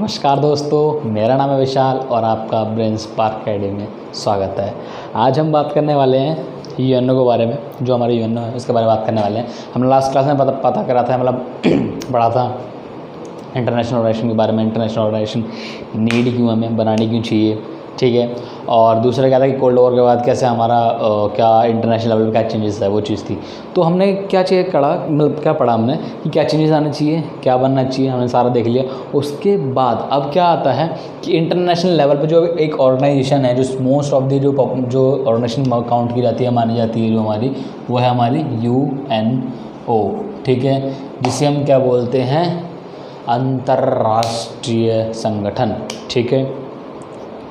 नमस्कार दोस्तों, मेरा नाम है विशाल और आपका ब्रेन स्पार्क अकेडमी में स्वागत है। आज हम बात करने वाले हैं यूएनओ के बारे में। जो हमारे यूएनओ है उसके बारे में बात करने वाले हैं। हमने लास्ट क्लास में पता करा था, मतलब पढ़ा था इंटरनेशनल ऑर्गेनाइजेशन के बारे में। इंटरनेशनल ऑर्गेनाइजेशन नीड क्यों हमें बनानी क्यों चाहिए, ठीक है। और दूसरा क्या था कि कोल्ड वॉर के बाद कैसे हमारा क्या इंटरनेशनल लेवल पर क्या चेंजेस है, वो चीज़ थी। तो हमने क्या चीज़ पढ़ा, मतलब क्या पढ़ा हमने कि क्या चेंजेस आने चाहिए, क्या बनना चाहिए, हमने सारा देख लिया। उसके बाद अब क्या आता है कि इंटरनेशनल लेवल पे जो एक ऑर्गेनाइजेशन है, जो मोस्ट ऑफ द जो ऑर्गेनाइजेशन काउंट की जाती है, मानी जाती है जो हमारी, वो है हमारी यूएनओ, ठीक है, जिसे हम क्या बोलते हैं, अंतर्राष्ट्रीय संगठन, ठीक है,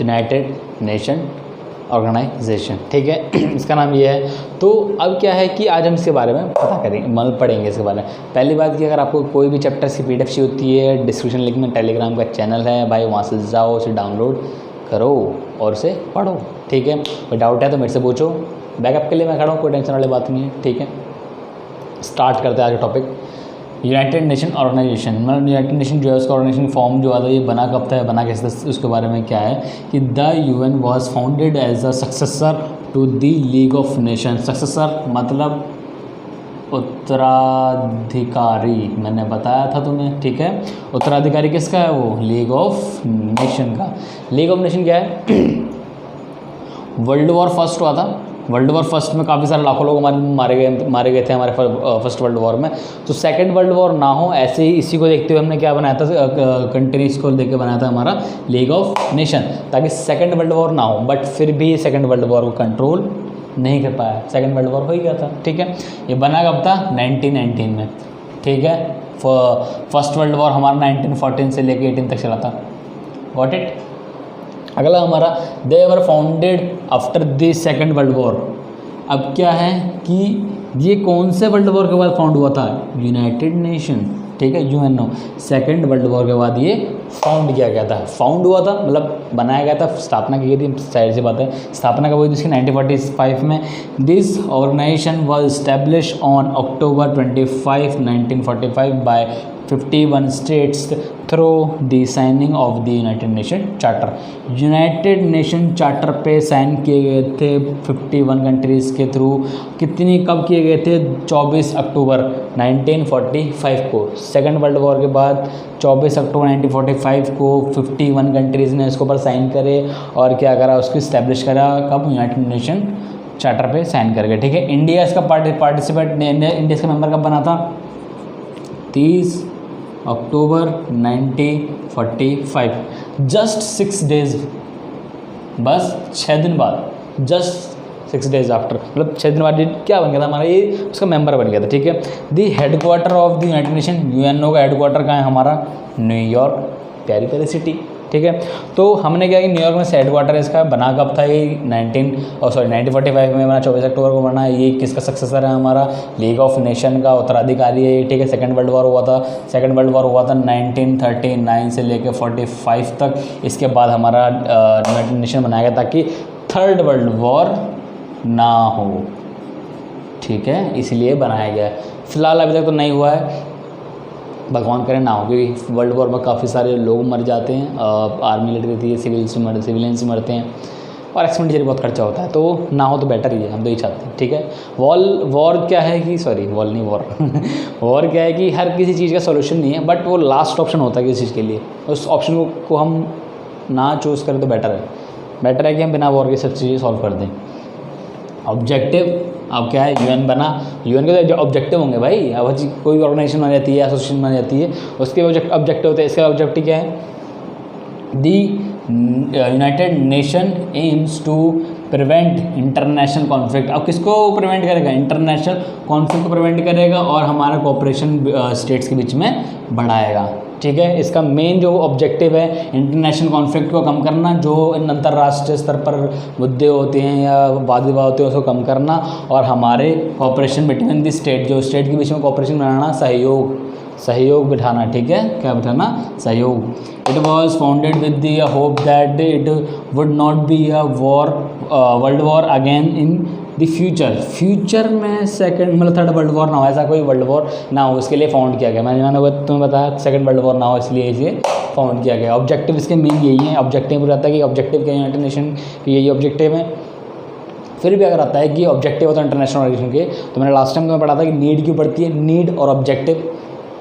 यूनाइटेड नेशन ऑर्गेनाइजेशन, ठीक है। इसका नाम ये है। तो अब क्या है कि आज हम इसके बारे में पता करेंगे, मतलब पढ़ेंगे इसके बारे में। पहली बात कि अगर आपको कोई भी चैप्टर की पीडीएफ चाहिए होती है, डिस्क्रिप्शन लिंक में टेलीग्राम का चैनल है भाई, वहाँ से जाओ, उसे डाउनलोड करो और उसे पढ़ो, ठीक है। कोई डाउट है तो मेरे से पूछो, बैकअप के लिए मैं खड़ा हूँ, कोई टेंशन वाली बात नहीं है, ठीक है। स्टार्ट करते हैं आज का टॉपिक। यूनाइटेड नेशन ऑर्गेनाइजेशन, मतलब यूनाइटेड नेशन जो है उसका ऑर्गेनाइजेशन फॉर्म जो आता है, ये बना कब था, बना कैसे, उसके बारे में क्या है कि the UN was founded as a successor to the league of nation. Successor मतलब उत्तराधिकारी, मैंने बताया था तुम्हें, ठीक है। उत्तराधिकारी किसका है, वो लीग ऑफ नेशन का। लीग ऑफ नेशन क्या है, वर्ल्ड वॉर फर्स्ट हुआ था। वर्ल्ड वॉर फर्स्ट में काफ़ी सारे लाखों लोग मारे गए थे हमारे फर्स्ट वर्ल्ड वॉर में। तो सेकंड वर्ल्ड वॉर ना हो, ऐसे ही इसी को देखते हुए हमने क्या बनाया था, कंट्रीज को लेके बनाया था हमारा लीग ऑफ नेशन, ताकि सेकंड वर्ल्ड वॉर ना हो। बट फिर भी सेकंड वर्ल्ड वॉर को कंट्रोल नहीं कर पाया, सेकंड वर्ल्ड वॉर हो ही गया था, ठीक है। ये बना कब था, 1919 में, ठीक है। फर्स्ट वर्ल्ड वॉर हमारा 1914 से लेके 18 तक चला था, गॉट इट। अगला हमारा they were founded after the second world war. अब क्या है कि ये कौन से वर्ल्ड वॉर के बाद फाउंड हुआ था, यूनाइटेड नेशन, ठीक है, यूएनओ। सेकंड वर्ल्ड वॉर के बाद ये फाउंड किया गया था। फाउंड हुआ था मतलब बनाया गया था, स्थापना की गई थी, साइड से बात है। स्थापना कब हुई थी इसकी, 1945 में। This organisation was establish on October 25, 1945 by 51 states through the signing of the United Nation charter. United Nation charter पे साइन किए गए थे 51 कंट्रीज़ के थ्रू। कितनी कब किए गए थे, 24 अक्टूबर 1945 को। सेकेंड वर्ल्ड वॉर के बाद 24 अक्टूबर 1945 को 51 कंट्रीज़ ने इसके ऊपर साइन करे और क्या करा, उसको इस्टेब्लिश करा कब, यूनाइटेड नेशन चार्टर पे साइन करके, ठीक है। इंडिया इसका पार्टिसिपेट, इंडिया इसका मेंबर कब बना था, 30 अक्टूबर 1945, जस्ट 6 डेज, बस 6 दिन बाद, जस्ट 6 डेज आफ्टर, मतलब 6 दिन बाद क्या बन गया था हमारा, ये उसका मेंबर बन गया था, ठीक है। The headquarter of the United nation, UNO का हेडक्वार्टर कहाँ है हमारा, न्यूयॉर्क, प्यारी प्यारी सिटी, ठीक है। तो हमने क्या कि न्यूयॉर्क में से हेडक्वार्टर इसका बना कब था, ये 1945 में बना, 24 अक्टूबर को बना। ये किसका सक्सेसर है हमारा, लीग ऑफ नेशन का उत्तराधिकारी है, ठीक है। सेकंड वर्ल्ड वॉर हुआ था, सेकंड वर्ल्ड वॉर हुआ था 1939 से लेकर 45 तक। इसके बाद हमारा यूनाइटेड नेशन बनाया गया ताकि थर्ड वर्ल्ड वॉर ना हो, ठीक है, इसलिए बनाया गया। फिलहाल अभी तक तो नहीं हुआ है, भगवान करे ना हो, क्योंकि वर्ल्ड वॉर में काफ़ी सारे लोग मर जाते हैं, आर्मी लड़ देती है, सिविलियंस मरते हैं और एक्सपेंडिचर बहुत खर्चा होता है। तो ना हो तो बेटर ही है, हम तो ही चाहते हैं, ठीक है। वॉर क्या है कि, सॉरी वॉर नहीं, वॉर वॉर क्या है कि हर किसी चीज़ का सोल्यूशन नहीं है, बट वो लास्ट ऑप्शन होता है किसी चीज़ के लिए। उस ऑप्शन को हम ना चूज़ करें तो बेटर है कि हम बिना वॉर के सब चीज़ें सॉल्व कर दें। ऑब्जेक्टिव अब क्या है, यूएन बना, यूएन के जो ऑब्जेक्टिव होंगे भाई, अब कोई ऑर्गेनाइजेशन बन जाती है, एसोसिएशन बन जाती है, उसके ऑब्जेक्टिव होते हैं। इसका ऑब्जेक्टिव क्या है, the united nation aims to prevent international conflict. अब किसको प्रिवेंट करेगा, इंटरनेशनल कॉन्फ्लिक्ट को प्रिवेंट करेगा और हमारा कोऑपरेशन स्टेट्स के बीच में बढ़ाएगा, ठीक है। इसका मेन जो ऑब्जेक्टिव है, इंटरनेशनल कॉन्फ्लिक्ट को कम करना, जो अंतर्राष्ट्रीय स्तर पर मुद्दे होते हैं या वाद विवाद होते हैं उसको कम करना, और हमारे कोऑपरेशन बिटवीन द स्टेट, जो स्टेट के बीच में कोऑपरेशन बनाना, सहयोग बिठाना, ठीक है, क्या बिठाना, सहयोग। It was founded with the hope that it would not be a world war again in the future में सेकंड मतलब थर्ड वर्ल्ड वॉर ना हो, ऐसा कोई वर्ल्ड वॉर ना हो, इसके लिए फाउंड किया गया। मैंने तुम्हें बताया सेकंड वर्ल्ड वॉर ना हो, इसलिए इसे फाउंड किया गया। ऑब्जेक्टिव इसके मेन यही है, ऑब्जेक्टिव रहता है कि ऑब्जेक्टिव क्या है यूनाइटेड नेशन की, यही ऑब्जेक्टिव है। फिर भी अगर आता है कि ऑब्जेक्टिव होता है इंटरनेशनल ऑर्गेनाइजेशन के, तो मैंने लास्ट टाइम में पढ़ा था कि नीड क्यों पढ़ती है, नीड और ऑब्जेक्टिव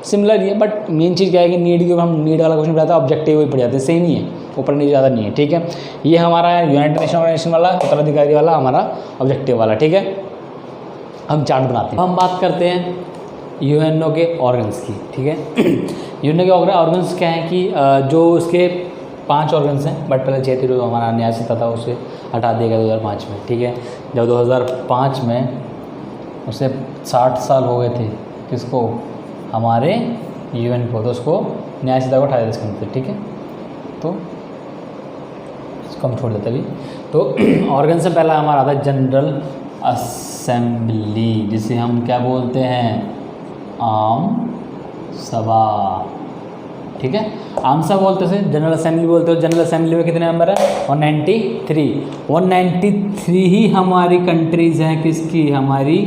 सिमिलर ही है, बट मेन चीज़ क्या है कि नीड क्यों, हम नीड वाला क्वेश्चन पढ़ाते हैं, ऑब्जेक्टिव ही पढ़ जाते हैं, सेम ही है, ऊपर नीचे ज़्यादा नहीं है, ठीक है। ये हमारा यूनाइटेड नेशन ऑर्गेनाइजेशन वाला, उत्तराधिकारी वाला हमारा ऑब्जेक्टिव वाला, ठीक है। हम चार्ट बनाते हैं, हम बात करते हैं यूएनओ के ऑर्गन्स की, ठीक है। यूएनओ के ऑर्गन्स क्या है कि जो उसके 5 ऑर्गन्स हैं, बट पहले 6 थे, जो हमारा न्याय संस्था था उसे हटा दिया गया 2005 में, ठीक है। जब 2005 में उसे 60 साल हो गए थे, किसको, हमारे यूएन को, तो उसको न्याय संस्था को हटा दिया इसके अंदर, ठीक है। तो इसको हम छोड़ देते अभी। तो ऑर्गन से पहला हमारा आता है जनरल असेंबली, जिसे हम क्या बोलते हैं, आम सभा, ठीक है। आम सभा बोलते हैं, जनरल असेंबली बोलते हो। जनरल असेंबली में कितने मेंबर है, 193 ही हमारी कंट्रीज़ हैं, किसकी, हमारी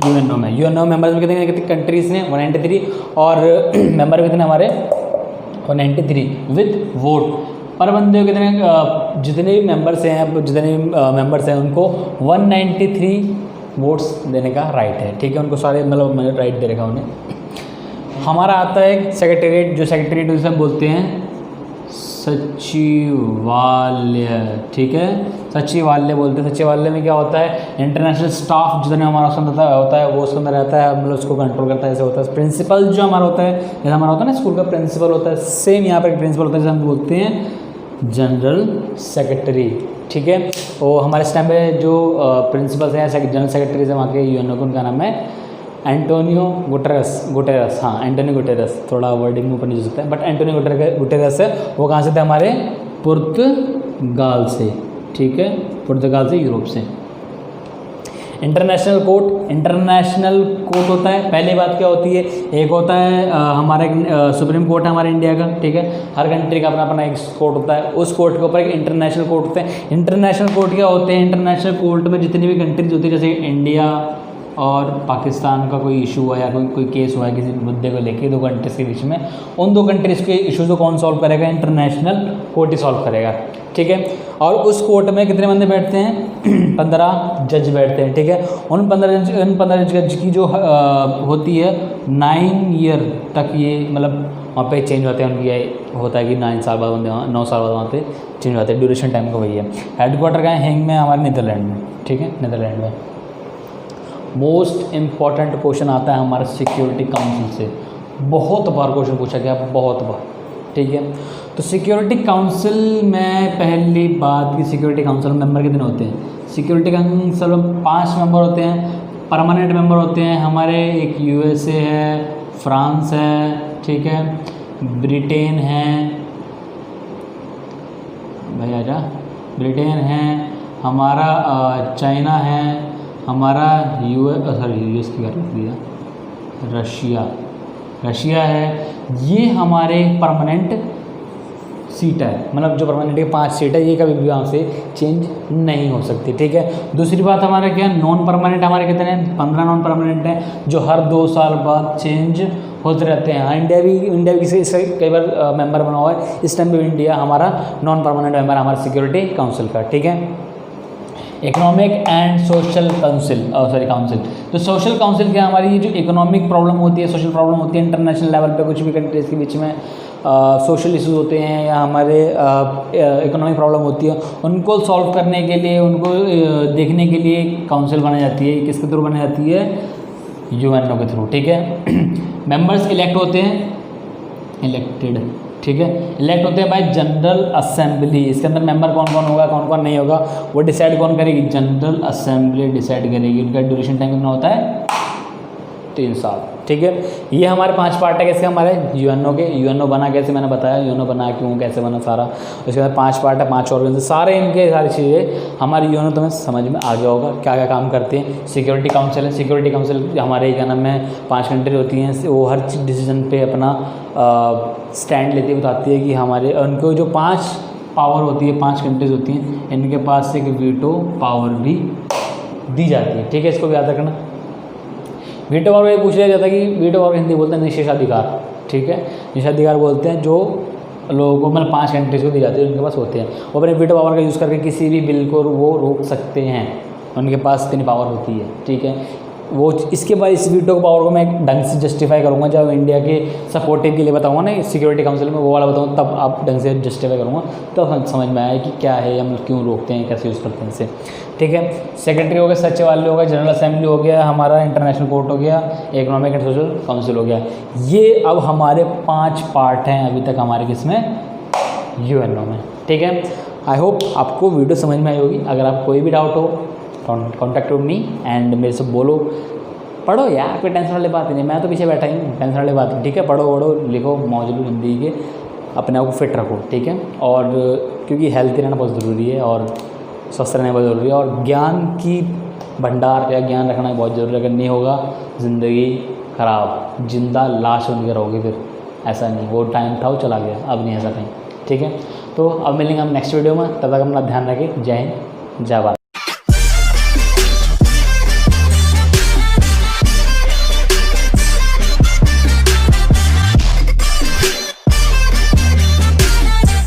यूएनओ में। यूएनओ मेंबर्स में कितने कंट्रीज़ हैं, 193, और मेंबर कितने हमारे 193 विद वोट पर बंदे कितने, जितने भी मेंबर्स हैं, जितने मेंबर्स हैं उनको 193 वोट्स देने का राइट है, ठीक है। उनको सारे मतलब राइट दे रखा उन्हें। हमारा आता है सेक्रेटेरिएट, जो सेक्रेटेरिएट उसे हम बोलते हैं सचिवालय, ठीक है, सचिवालय बोलते हैं। सचिवालय में क्या होता है, इंटरनेशनल स्टाफ जितने हमारा उसके अंदर होता है वो उसके अंदर रहता है, मतलब उसको कंट्रोल करता है। ऐसे होता है प्रिंसिपल जो हमारा होता है, जैसे हमारा होता है ना स्कूल का प्रिंसिपल होता है, सेम यहाँ पर प्रिंसिपल होता है, जैसे हम बोलते हैं जनरल सेक्रेटरी, ठीक है। और हमारे इस टाइम पे जो प्रिंसिपल्स हैं, जनरल सेक्रेटरीज हैं वहाँ के यूएनओ, उनका नाम है एंटोनियो गुटेरस, हाँ एंटोनियो गुटेरस, थोड़ा वर्डिंग ऊपर नहीं हो सकता है, बट एंटोनियो गुटेरस है। वो कहाँ से थे, हमारे पुर्तगाल से, ठीक है, पुर्तगाल से, यूरोप से। इंटरनेशनल कोर्ट होता है, पहली बात क्या होती है, एक होता है हमारा सुप्रीम कोर्ट है हमारे इंडिया का, ठीक है। हर कंट्री का अपना अपना एक कोर्ट होता है, उस कोर्ट के ऊपर एक इंटरनेशनल कोर्ट होते हैं। इंटरनेशनल कोर्ट क्या होते हैं, इंटरनेशनल कोर्ट में जितनी भी कंट्रीज होती है, जैसे इंडिया और पाकिस्तान का कोई इशू हुआ या कोई केस हुआ है किसी मुद्दे को लेके 2 कंट्रीज़ के बीच में, उन 2 कंट्रीज़ के इशूज़ को कौन सॉल्व करेगा, इंटरनेशनल कोर्ट ही सॉल्व करेगा, ठीक है। और उस कोर्ट में कितने बंदे बैठते हैं, 15 जज बैठते हैं, ठीक है। उन 15 जज की जो होती है 9 ईयर तक, ये मतलब वहाँ पे चेंज होते हैं उनकी, ये होता है कि 9 साल बाद बंदे 9 साल बाद वहाँ पे चेंज होते हैं, ड्यूरेशन टाइम का वही है। हेडक्वार्टर का है हेंग में, हमारे नीदरलैंड में, ठीक है, नीदरलैंड में। मोस्ट इम्पॉर्टेंट क्वेश्चन आता है हमारे सिक्योरिटी काउंसिल से, बहुत बार क्वेश्चन पूछा गया, बहुत बार, ठीक है। तो सिक्योरिटी काउंसिल में पहली बात की, सिक्योरिटी काउंसिल में मेंबर कितने होते हैं, सिक्योरिटी काउंसिल में 5 मेंबर होते हैं, परमानेंट मेंबर होते हैं हमारे, एक यूएसए है, फ्रांस है, ठीक है, ब्रिटेन है, भाई आजा, ब्रिटेन है हमारा, चाइना है हमारा, यूएस की कर दिया, रशिया है। ये हमारे परमानेंट सीट है, मतलब जो परमानेंट की 5 सीट है, ये कभी भी यहाँ से चेंज नहीं हो सकती, ठीक है। दूसरी बात हमारे क्या है, नॉन परमानेंट हमारे कितने हैं, 15 नॉन परमानेंट हैं, जो हर 2 साल बाद चेंज होते रहते हैं। इंडिया भी किसी कई बार मेंबर बना हुआ है, इस टाइम भी इंडिया हमारा नॉन परमानेंट मेंबर हमारे सिक्योरिटी काउंसिल का, ठीक है। इकोनॉमिक एंड सोशल काउंसिल, तो सोशल काउंसिल क्या, हमारी जो इकोनॉमिक प्रॉब्लम होती है, सोशल प्रॉब्लम होती है, इंटरनेशनल लेवल पे कुछ भी कंट्रीज़ के बीच में सोशल इश्यूज होते हैं या हमारे इकोनॉमिक प्रॉब्लम होती है, उनको सॉल्व करने के लिए, उनको देखने के लिए काउंसिल बनाई जाती है। किसके थ्रू बनाई जाती है, यूएनओ के थ्रू, ठीक है। मेंबर्स इलेक्ट होते हैं, इलेक्टेड, ठीक है, इलेक्ट होते हैं बाय जनरल असेंबली। इसके अंदर मेंबर कौन कौन होगा, कौन कौन नहीं होगा, वो डिसाइड कौन करेगी, जनरल असेंबली डिसाइड करेगी। उनका ड्यूरेशन टाइम कितना होता है, 3 साल, ठीक है। ये हमारे 5 पार्ट है कैसे, हमारे यूएनओ के। यूएनओ बना कैसे, मैंने बताया यूएनओ बना क्यों, कैसे बना सारा। उसके बाद 5 पार्ट है, 5 ऑर्गन, सारे इनके सारी चीज़ें हमारी यूएनओ तुम्हें समझ में आ गया होगा क्या क्या काम करते हैं। सिक्योरिटी काउंसिल है, सिक्योरिटी काउंसिल हमारे क्या नाम है, 5 कंट्री होती हैं, वो हर डिसीजन पे अपना स्टैंड लेती बताती है कि हमारे उनको जो 5 पावर होती है, 5 कंट्रीज होती हैं, इनके पास एक वीटो पावर भी दी जाती है, ठीक है। इसको भी याद रखना। वीटो पावर ये पूछ लिया जाता है कि वीटो पावर हिंदी बोलते हैं निषेधाधिकार, ठीक है, निषेधाधिकार बोलते हैं, जो लोगों को, मतलब 5 कंट्रीज़ को दी जाती है, उनके पास होते हैं। वो अपने वीटो पावर का यूज़ करके किसी भी बिल को वो रोक सकते हैं, उनके पास इतनी पावर होती है, ठीक है। वो इसके बाद इस वीटो पावर को मैं ढंग से जस्टिफाई करूँगा, जब इंडिया के सपोर्टिव के लिए बताऊँगा ना सिक्योरिटी काउंसिल में, वो वाला बताऊँगा, तब आप ढंग से जस्टिफाई करूँगा, तब समझ में आया कि क्या है, हम क्यों रोकते हैं, कैसे यूज़ करते हैं इसे, ठीक है। सेक्रेटरी हो गया, सचिवालय हो गया, जनरल असेंबली हो गया, हमारा इंटरनेशनल कोर्ट हो गया, इकोनॉमिक एंड सोशल काउंसिल हो गया। ये अब हमारे 5 पार्ट हैं अभी तक हमारे किसमें, यूएनओ में, ठीक है। आई होप आपको वीडियो समझ में आई होगी। अगर आप कोई भी डाउट हो, कॉन्टैक्ट विद मी एंड मेरे से बोलो, पढ़ो यार, कोई टेंशन वाली बात नहीं, मैं तो पीछे बैठा ही हूँ, टेंशन वाली बात नहीं, ठीक है। पढ़ो वढ़ो लिखो, मौज लो ज़िंदगी के, अपने आप को फिट रखो, ठीक है। और क्योंकि हेल्थी रहना बहुत ज़रूरी है और स्वस्थ रहना बहुत ज़रूरी है, और ज्ञान की भंडार या ज्ञान रखना बहुत ज़रूरी है। अगर नहीं होगा ज़िंदगी ख़राब, जिंदा लाश बन के रहोगे फिर, ऐसा नहीं, वो टाइम था वो चला गया, अब नहीं ऐसा टाइम, ठीक है। तो अब मिलेंगे हम नेक्स्ट वीडियो में, तब तक अपना ध्यान रखें। जय हिंद, जय भारत।